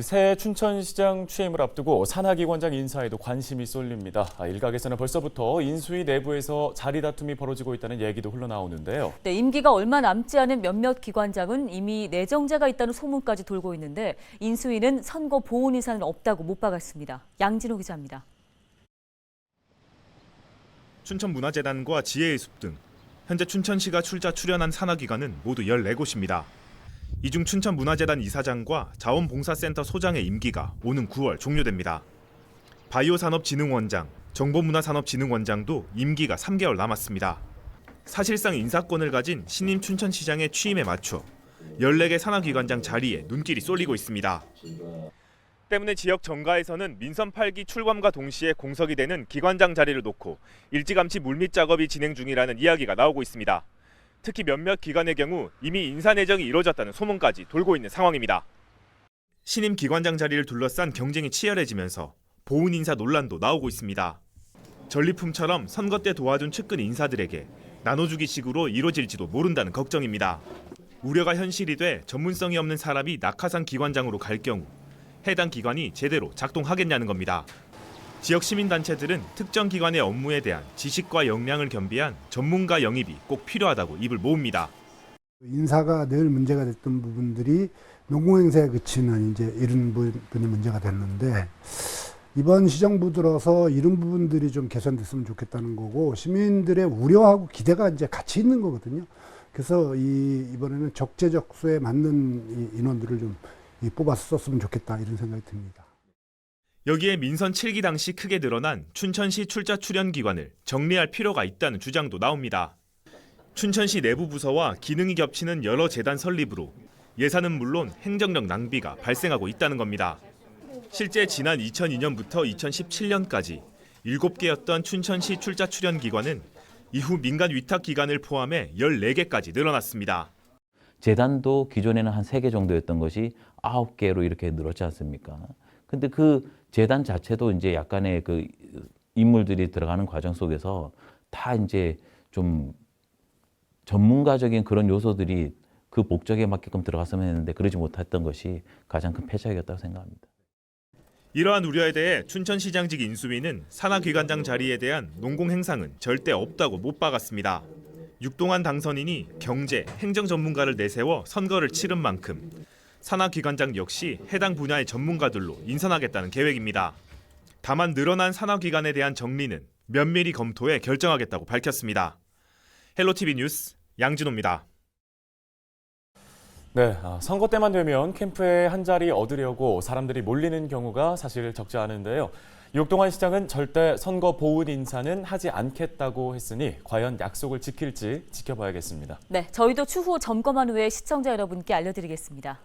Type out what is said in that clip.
새 춘천시장 취임을 앞두고 산하기관장 인사에도 관심이 쏠립니다. 일각에서는 벌써부터 인수위 내부에서 자리 다툼이 벌어지고 있다는 얘기도 흘러나오는데요. 네, 임기가 얼마 남지 않은 몇몇 기관장은 이미 내정자가 있다는 소문까지 돌고 있는데 인수위는 선거 보훈 인사는 없다고 못 박았습니다. 양진호 기자입니다. 춘천문화재단과 지혜의 숲 등 현재 춘천시가 출연한 산하기관은 모두 14곳입니다. 이 중 춘천문화재단 이사장과 자원봉사센터 소장의 임기가 오는 9월 종료됩니다. 바이오산업진흥원장, 정보문화산업진흥원장도 임기가 3개월 남았습니다. 사실상 인사권을 가진 신임 춘천시장의 취임에 맞춰 14개 산하기관장 자리에 눈길이 쏠리고 있습니다. 때문에 지역 정가에서는 민선 8기 출범과 동시에 공석이 되는 기관장 자리를 놓고 일찌감치 물밑 작업이 진행 중이라는 이야기가 나오고 있습니다. 특히 몇몇 기관의 경우 이미 인사 내정이 이루어졌다는 소문까지 돌고 있는 상황입니다. 신임 기관장 자리를 둘러싼 경쟁이 치열해지면서 보훈 인사 논란도 나오고 있습니다. 전리품처럼 선거 때 도와준 측근 인사들에게 나눠주기식으로 이루어질지도 모른다는 걱정입니다. 우려가 현실이 돼 전문성이 없는 사람이 낙하산 기관장으로 갈 경우 해당 기관이 제대로 작동하겠냐는 겁니다. 지역 시민단체들은 특정 기관의 업무에 대한 지식과 역량을 겸비한 전문가 영입이 꼭 필요하다고 입을 모읍니다. 인사가 늘 문제가 됐던 부분들이 농공행사에 그치는 이제 이런 부분이 문제가 됐는데 이번 시정부 들어서 이런 부분들이 좀 개선됐으면 좋겠다는 거고 시민들의 우려하고 기대가 이제 같이 있는 거거든요. 그래서 이번에는 적재적소에 맞는 인원들을 좀 뽑아서 썼으면 좋겠다 이런 생각이 듭니다. 여기에 민선 7기 당시 크게 늘어난 춘천시 출자 출연 기관을 정리할 필요가 있다는 주장도 나옵니다. 춘천시 내부 부서와 기능이 겹치는 여러 재단 설립으로 예산은 물론 행정력 낭비가 발생하고 있다는 겁니다. 실제 지난 2002년부터 2017년까지 7개였던 춘천시 출자 출연 기관은 이후 민간 위탁 기관을 포함해 14개까지 늘어났습니다. 재단도 기존에는 한 3개 정도였던 것이 9개로 이렇게 늘었지 않습니까? 근데 그 재단 자체도 이제 약간의 그 인물들이 들어가는 과정 속에서 다 이제 좀 전문가적인 그런 요소들이 그 목적에 맞게끔 들어갔으면 했는데 그러지 못했던 것이 가장 큰 패착이었다고 생각합니다. 이러한 우려에 대해 춘천시장직 인수위는 산하기관장 자리에 대한 농공행상은 절대 없다고 못 박았습니다. 육동한 당선인이 경제, 행정 전문가를 내세워 선거를 치른 만큼 산하기관장 역시 해당 분야의 전문가들로 인선하겠다는 계획입니다. 다만 늘어난 산하기관에 대한 정리는 면밀히 검토해 결정하겠다고 밝혔습니다. 헬로티비 뉴스 양진호입니다. 네, 선거 때만 되면 캠프에 한 자리 얻으려고 사람들이 몰리는 경우가 사실 적지 않은데요. 육동환 시장은 절대 선거 보훈 인사는 하지 않겠다고 했으니 과연 약속을 지킬지 지켜봐야겠습니다. 네, 저희도 추후 점검한 후에 시청자 여러분께 알려드리겠습니다.